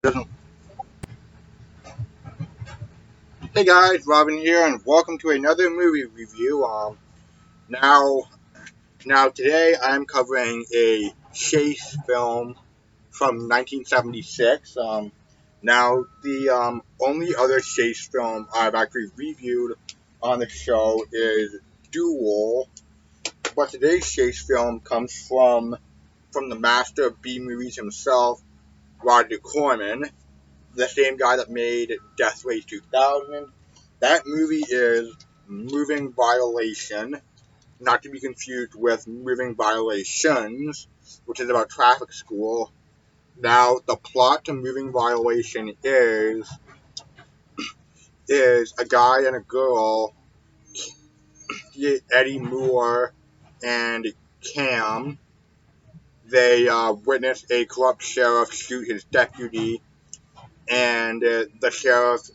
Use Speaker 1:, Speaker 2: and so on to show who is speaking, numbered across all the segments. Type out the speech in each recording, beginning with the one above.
Speaker 1: Doesn't. Hey guys, Robin here, and welcome to another movie review. Now, now today I'm covering a chase film from 1976. Now the only other chase film I've actually reviewed on the show is Duel, but today's chase film comes from the master of B movies himself, Roger Corman, the same guy that made Death Race 2000. That movie is Moving Violation, not to be confused with Moving Violations, which is about traffic school. Now, the plot to Moving Violation is a guy and a girl, Eddie Moore and Cam. They witness a corrupt sheriff shoot his deputy, and the sheriff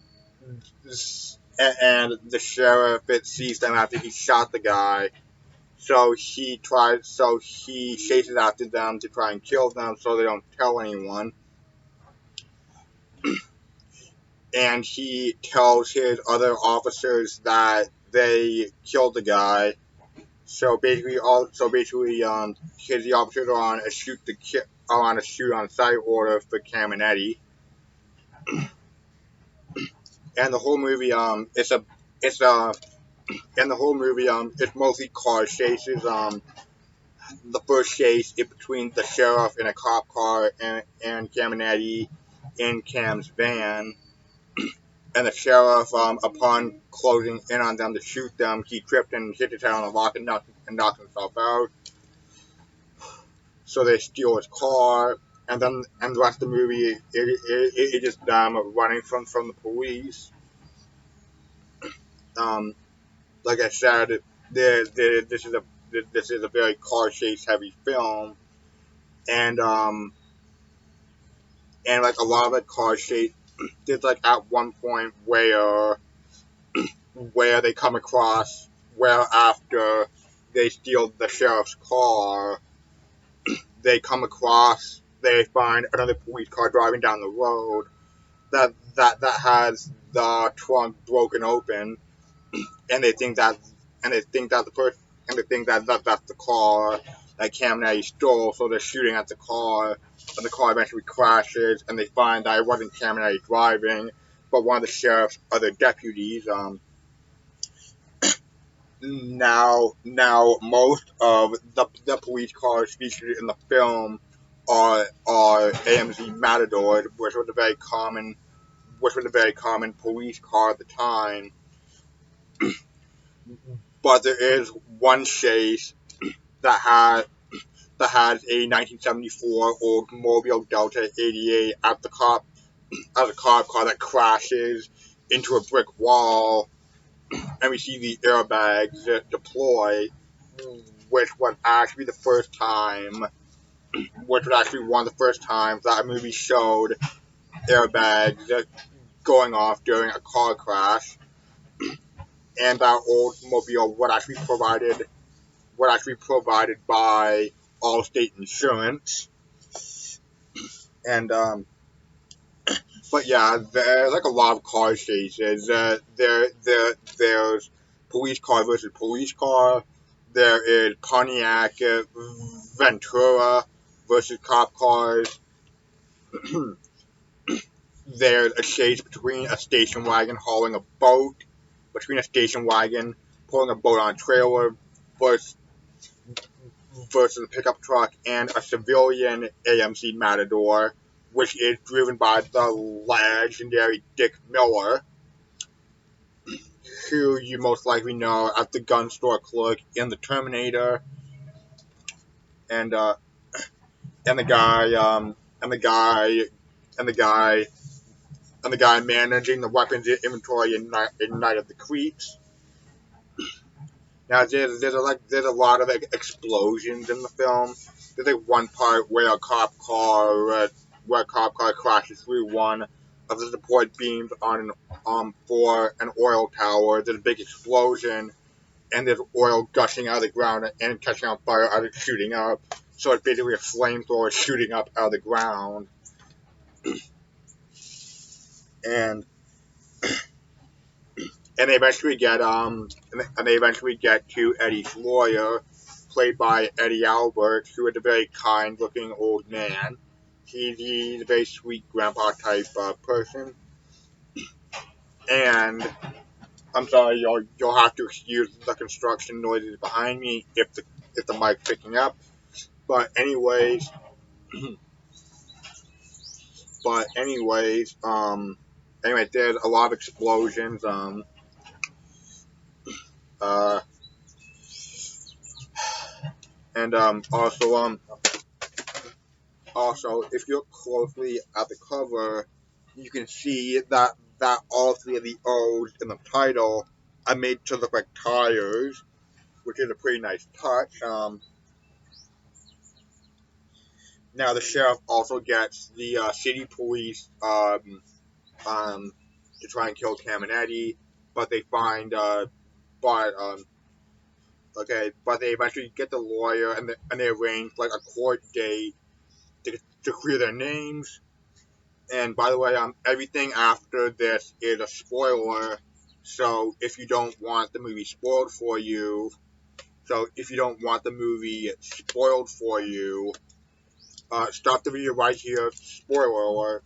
Speaker 1: it sees them after he shot the guy. So he chases after them to try and kill them so they don't tell anyone. And he tells his other officers that they killed the guy. The officers are on a shoot on site order for Cam and Eddie. And the whole movie, it's a, and the whole movie, it's mostly car chases. The first chase is between the sheriff in a cop car and Cam and Eddie in Cam's van. And the sheriff, upon closing in on them to shoot them, he tripped and hit his head on the rock and knocked himself out. So they steal his car, and the rest of the movie it just them running from the police. Um, like I said, this is a very car chase heavy film, and like a lot of the car chase, there's like at one point where they come across where after they steal the sheriff's car, they find another police car driving down the road that has the trunk broken open, and they think that the person and they think that's the car that Cam and Eddie stole, so they're shooting at the car, and the car eventually crashes, and they find that it wasn't Cam and Eddie driving, but one of the sheriff's other deputies. Now most of the police cars featured in the film are AMZ Matador, which was a very common police car at the time. But there is one chase that had that has a 1974 Oldsmobile Delta 88 at the cop car that crashes into a brick wall, and we see the airbags deploy, which was actually the first time, which was actually one of the first times that a movie showed airbags going off during a car crash, and that Oldsmobile was actually provided by Allstate Insurance, and but yeah, there's like a lot of car chases. There's police car versus police car. There is Pontiac Ventura versus cop cars. There's a chase between a station wagon hauling a boat, between a station wagon pulling a boat on a trailer versus, versus a pickup truck and a civilian AMC Matador, which is driven by the legendary Dick Miller, who you most likely know as the gun store clerk in the Terminator, and and the guy and the guy and the guy and the guy managing the weapons inventory in Night of the Creeps. Now there's a lot of explosions in the film. There's like one part where a cop car crashes through one of the support beams on for an oil tower. There's a big explosion, and there's oil gushing out of the ground and catching on fire as it's shooting up. So it's basically a flamethrower shooting up out of the ground. and and they eventually get and they eventually get to Eddie's lawyer, played by Eddie Albert, who is a very kind looking old man. He's a very sweet grandpa type person, and I'm sorry, you'll have to excuse the construction noises behind me if the mic's picking up. But anyways, but anyways, anyway, there's a lot of explosions. Uh, and also, if you look closely at the cover, you can see that all three of the O's in the title are made to look like tires, which is a pretty nice touch. Now the sheriff also gets the city police um, to try and kill Cam and Eddie, but they find but but they eventually get the lawyer and they arrange like a court date to clear their names. And by the way, everything after this is a spoiler. So if you don't want the movie spoiled for you, stop the video right here. Spoiler alert.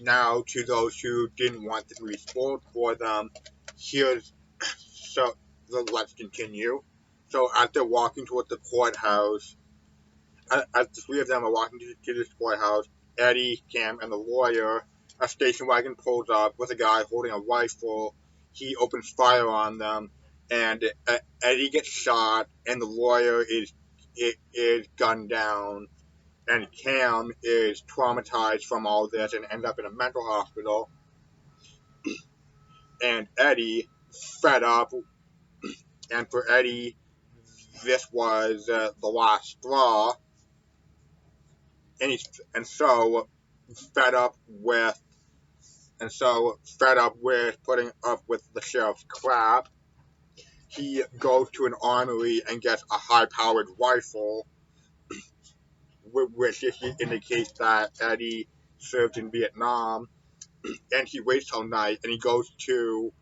Speaker 1: Now, to those who didn't want the movie spoiled for them, here's so let's continue. So as they're walking toward the courthouse, as the three of them are walking to this courthouse, Eddie, Cam, and the lawyer, a station wagon pulls up with a guy holding a rifle. He opens fire on them, and Eddie gets shot, and the lawyer is gunned down, and Cam is traumatized from all this and ends up in a mental hospital. And Eddie, fed up, and for Eddie, this was the last straw, and he's and so fed up with putting up with the sheriff's crap, he goes to an armory and gets a high-powered rifle, which indicates that Eddie served in Vietnam. And he waits all night, and he goes to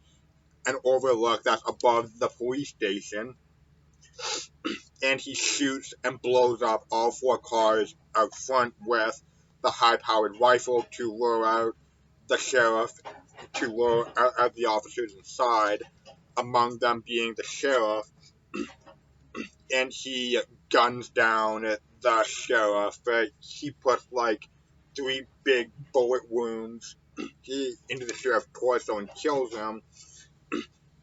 Speaker 1: an overlook that's above the police station, and he shoots and blows up all four cars out front with the high-powered rifle to lure out the sheriff, to lure out the officers inside, among them being the sheriff, and he guns down the sheriff. He puts like three big bullet wounds into the sheriff's torso and kills him.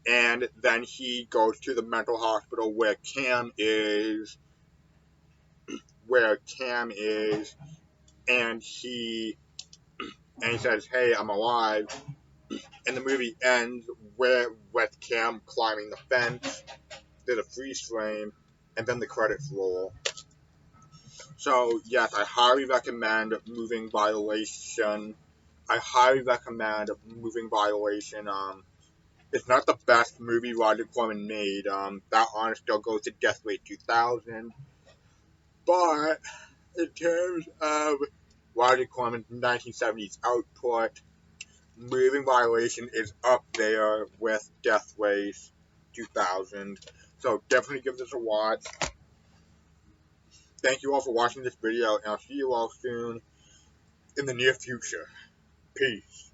Speaker 1: And then he goes to the mental hospital where Cam is, and he says, "Hey, I'm alive." And the movie ends with Cam climbing the fence. There's a freeze frame, and then the credits roll. So yes, I highly recommend Moving Violation. It's not the best movie Roger Corman made. That honor still goes to Death Race 2000. But in terms of Roger Corman's 1970s output, Moving Violation is up there with Death Race 2000. So definitely give this a watch. Thank you all for watching this video, and I'll see you all soon in the near future. Peace.